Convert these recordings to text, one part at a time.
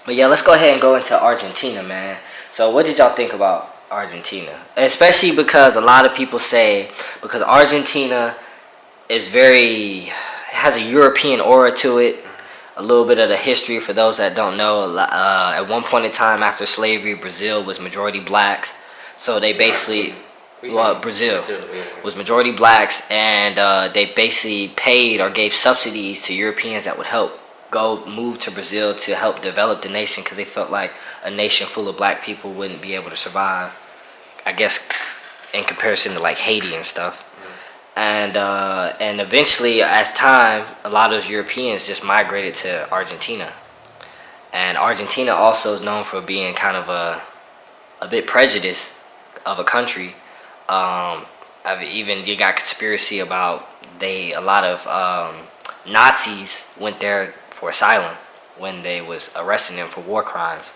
But yeah, let's go ahead and go into Argentina, man. So what did y'all think about Argentina? Especially because a lot of people say because Argentina is very has a European aura to it. A little bit of the history for those that don't know. At one point in time after slavery, Brazil was majority blacks. So they basically, Brazil was majority blacks, and they basically paid or gave subsidies to Europeans that would help move to Brazil to help develop the nation because they felt like a nation full of black people wouldn't be able to survive. I guess in comparison to like Haiti and stuff. And eventually, as time, a lot of those Europeans just migrated to Argentina. And Argentina also is known for being kind of a bit prejudiced of a country. You got conspiracy about a lot of Nazis went there for asylum when they was arresting them for war crimes.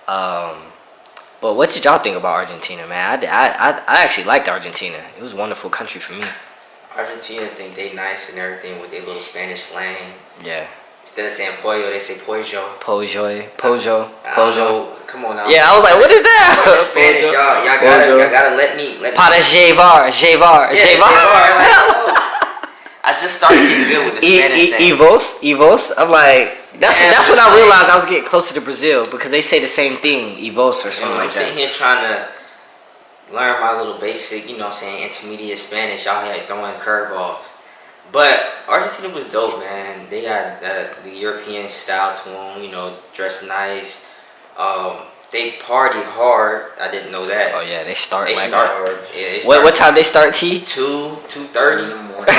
But what did y'all think about Argentina, man? I actually liked Argentina. It was a wonderful country for me. Argentina think they nice and everything with their little Spanish slang. Yeah. Instead of saying pollo, they say pollo. Pollo. Come on now. Yeah, I was like, what is that? In Spanish, y'all gotta let me. Para llevar. I just started getting good with the Spanish thing. Evos. I'm like, that's when I realized I was getting closer to Brazil because they say the same thing, Evos or something like that. I'm sitting here trying to learn my little basic, intermediate Spanish. Y'all here throwing curveballs. But Argentina was dope, man. They got the European style to them, dress nice. They party hard. I didn't know that. Oh yeah, they start hard. Yeah, what time they start, T? 2:30 in the morning.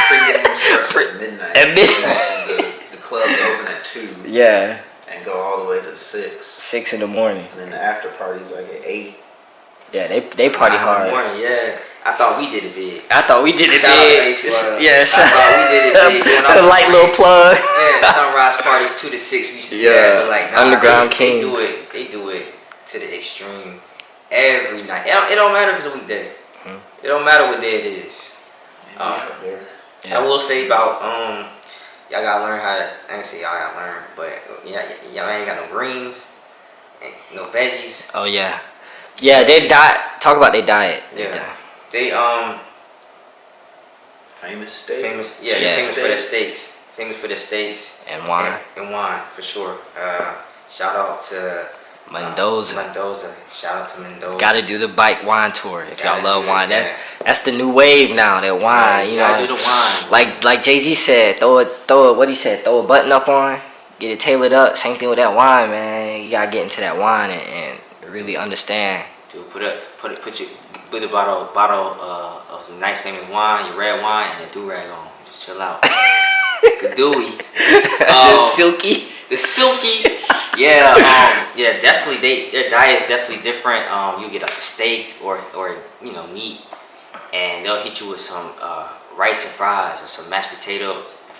Pre-game starts at midnight. At midnight. The clubs open at 2. Yeah. And go all the way to 6. 6 in the morning. And then the after party's like at 8. Yeah, they party hard. Morning, yeah. I thought we did it big. Yeah, shout out we did it big. A light little plug. Yeah, sunrise parties 2 to 6 we used to do that. But like, Underground King. They do it to the extreme every night. It don't matter if it's a weekday. It don't matter what day it is. I will say about y'all gotta learn how to. I ain't say y'all gotta learn, but y'all ain't got no greens, no veggies. Oh yeah. Yeah, they diet. Talk about their diet. They famous steak. Famous for their steaks. Famous for their steaks and wine. And wine for sure. Shout out to Mendoza. Shout out to Mendoza. Got to do the bike wine tour if y'all love wine. That's the new wave now. That wine, you gotta do the wine. Like Jay-Z said, throw it. What he said, throw a button up on, get it tailored up. Same thing with that wine, man. You gotta get into that wine and really understand. Dude, put a bottle of some nice famous wine, your red wine, and a do-rag on. Just chill out. The dewy. The silky. Yeah, definitely. Their diet is definitely different. You get a steak or meat, and they'll hit you with some rice and fries or some mashed potatoes and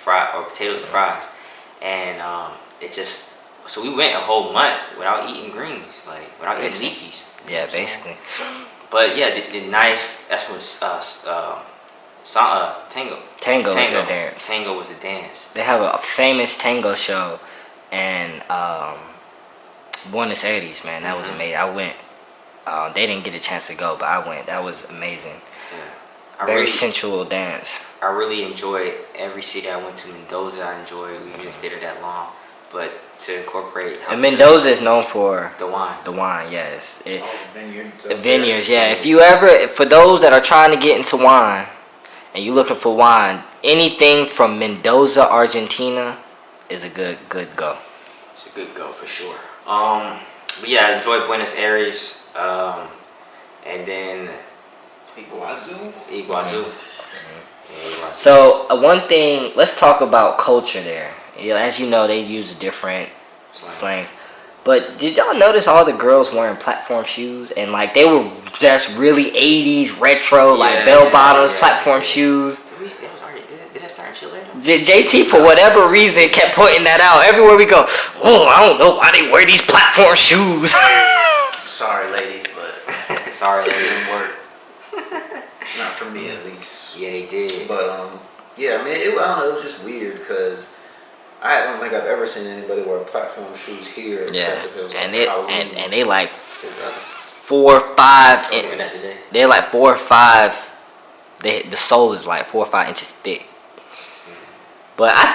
fries, and it just. So we went a whole month without eating greens, without eating leafies. Yeah, basically. But yeah, the nice. That's when tango. Tango was the dance. Tango was the dance. They have a famous tango show in Buenos Aires, man. That was amazing. I went. They didn't get a chance to go, but I went. That was amazing. Yeah. Very sensual dance. I really enjoyed every city I went to. Mendoza, I enjoyed. We didn't stay there that long. But to incorporate... And Mendoza is known for... The wine. The wine, yes. Vineyards. The vineyards, yeah. If you ever... For those that are trying to get into wine, and you're looking for wine, anything from Mendoza, Argentina, is a good go. It's a good go, for sure. But yeah, I enjoyed Buenos Aires. And then... Iguazu. Mm-hmm. So, one thing... Let's talk about culture there. As you know, they use different slang. But did y'all notice all the girls wearing platform shoes? And they were just really 80s retro, bell bottoms, platform shoes. Did that start in Chile? JT, for whatever reason, kept pointing that out. Everywhere we go, I don't know why they wear these platform shoes. Sorry, ladies, but... Sorry, ladies. It didn't work. Not for me, at least. Yeah, they did. But, I mean, I don't know, it was just weird, because... I don't think I've ever seen anybody wear platform shoes here, except if it was like and they Halloween. and they like 4 or 5. They're like 4 or 5. The sole is like 4 or 5 inches thick. But I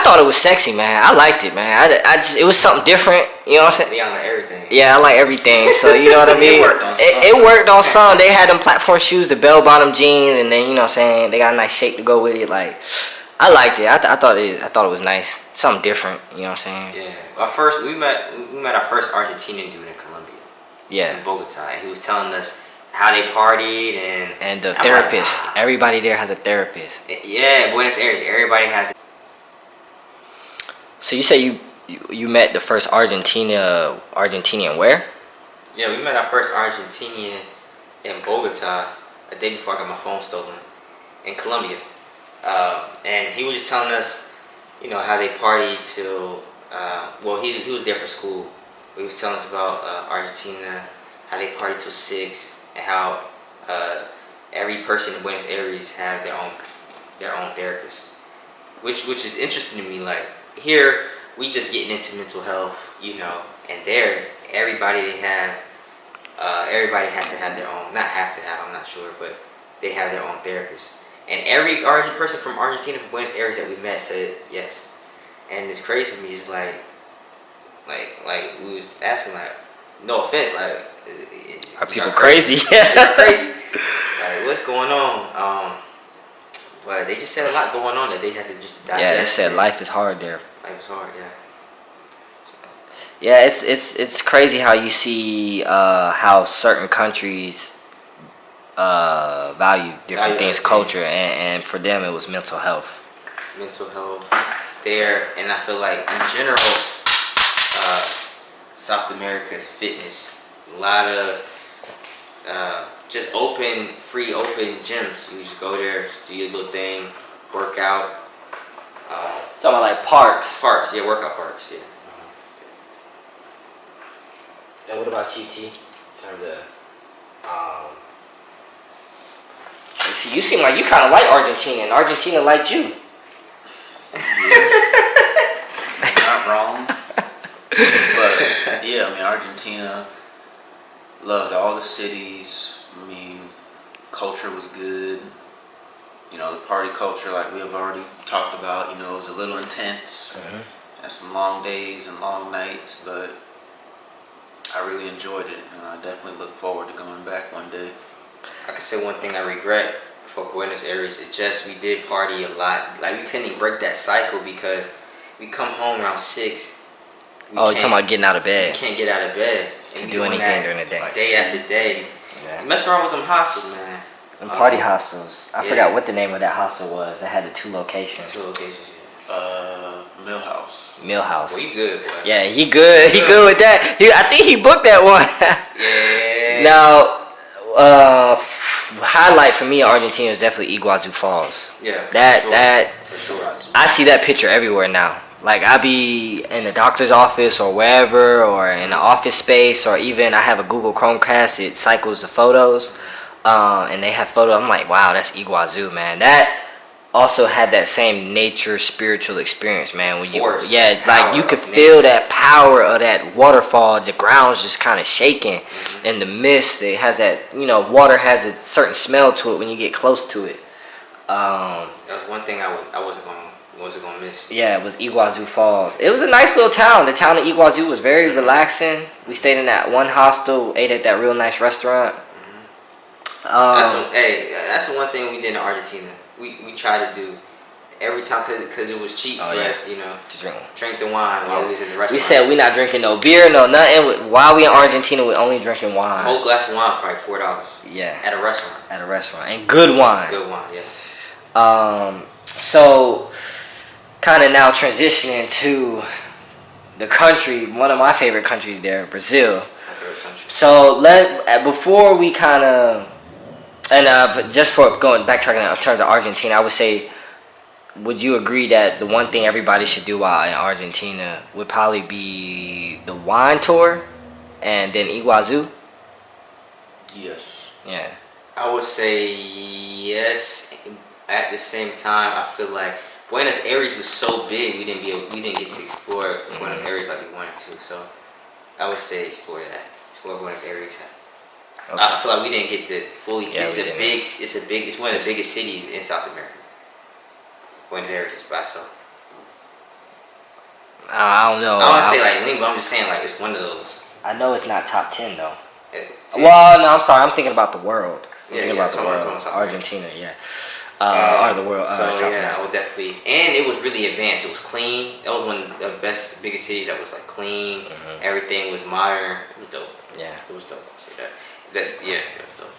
thought it was sexy, man. I liked it, man. I just, it was something different. You know what I'm saying? They on everything. Yeah, I like everything. So you know what I mean. It worked on some. They had them platform shoes, the bell bottom jeans, and then you know what I'm saying, they got a nice shape to go with it. Like, I liked it. I thought it was nice. Something different. You know what I'm saying? Yeah. We met our first Argentinian dude in Colombia. Yeah. In Bogota, and he was telling us how they partied And the therapist. Like, Everybody there has a therapist. Yeah, Buenos Aires. Everybody has. So you say you met the first Argentinian where? Yeah, we met our first Argentinian in Bogota a day before I got my phone stolen in Colombia, and he was just telling us, you know, how they partied till. Well, he was there for school. He was telling us about Argentina, how they partied till 6, and how every person in Buenos Aires have their own therapist, which is interesting to me. Like, here we just getting into mental health, you know, and there everybody has to have their own. Not have to have, I'm not sure, but they have their own therapist. And every person from Argentina, from Buenos Aires that we met said yes. And it's crazy to me. It's like we was asking, like, no offense, like, are people crazy? Yeah, crazy. Like, what's going on? But they just said a lot going on that they had to just digest. Yeah, they said life is hard there. Life is hard, yeah. Yeah, it's crazy how you see how certain countries value different things, culture, and for them it was mental health. Mental health there, and I feel like in general, South America's fitness, a lot of just free open gyms. You just go there, just do your little thing, work out. Talking about like parks. Parks, yeah, workout parks, yeah. And what about you, T? In terms of, see, you seem like you kind of like Argentina, and Argentina liked you. Not wrong. But yeah, I mean, Argentina, loved all the cities. I mean, culture was good. You know, the party culture, like we have already talked about, you know, it was a little intense. Mm-hmm. Had some long days and long nights, but I really enjoyed it, and I definitely look forward to going back one day. I can say one thing I regret for Buenos Aires. It just, we did party a lot. Like, we couldn't even break that cycle because we come home around 6. Oh, you're talking about getting out of bed. We can't get out of bed. To do anything during the day. Day after day. Yeah. You mess around with them hostels, man. Them party hostels. I forgot what the name of that hostel was. That had the 2 locations. 2 locations, Millhouse. Millhouse. Well, you good, boy. Yeah, he good. He good with that. I think he booked that one. Yeah. Now, highlight for me in Argentina is definitely Iguazu Falls. Yeah. That For sure. I see that picture everywhere now. Like, I be in the doctor's office or wherever, or in the office space, or even I have a Google Chromecast. It cycles the photos, and they have photos. I'm like, wow, that's Iguazu, man. That also had that same nature, spiritual experience, man. When Force, like you could feel that power of that waterfall. The ground's just kind of shaking, and the mist. It has that, you know, water has a certain smell to it when you get close to it. That was one thing I wasn't gonna miss. Yeah, it was Iguazu Falls. It was a nice little town. The town of Iguazu was very relaxing. We stayed in that one hostel, ate at that real nice restaurant. That's the one thing we did in Argentina. We tried to do every time because it was cheap for us, you know, to drink the wine while we was in the restaurant. We said we not drinking no beer, no nothing. While we in Argentina, we only drinking wine. A whole glass of wine for probably $4. Yeah. At a restaurant. And good wine. Good wine, yeah. So kind of now transitioning to the country, one of my favorite countries there, Brazil. My favorite country. So before we kind of, but just for backtracking in terms of Argentina, I would say, would you agree that the one thing everybody should do while in Argentina would probably be the wine tour, and then Iguazu? Yes. I would say yes. At the same time, I feel like Buenos Aires was so big, we didn't get to explore Buenos Aires like we wanted to. So I would say explore Buenos Aires. Okay. I feel like we didn't get to fully. Yeah, It's one of the biggest cities in South America. Buenos Aires is by so. I don't know. I don't want to say like Lima, but I'm just saying like it's one of those. I know it's not top 10 though. Yeah, Well, no, I'm sorry. I'm thinking about the world. I'm thinking about the I'm world. talking about Argentina, yeah. Or the world. So South yeah, America. I would definitely. And it was really advanced. It was clean. That was one of the biggest cities that was like clean. Everything was modern. It was dope. Yeah. It was dope. I'll say that. Yeah, it was dope.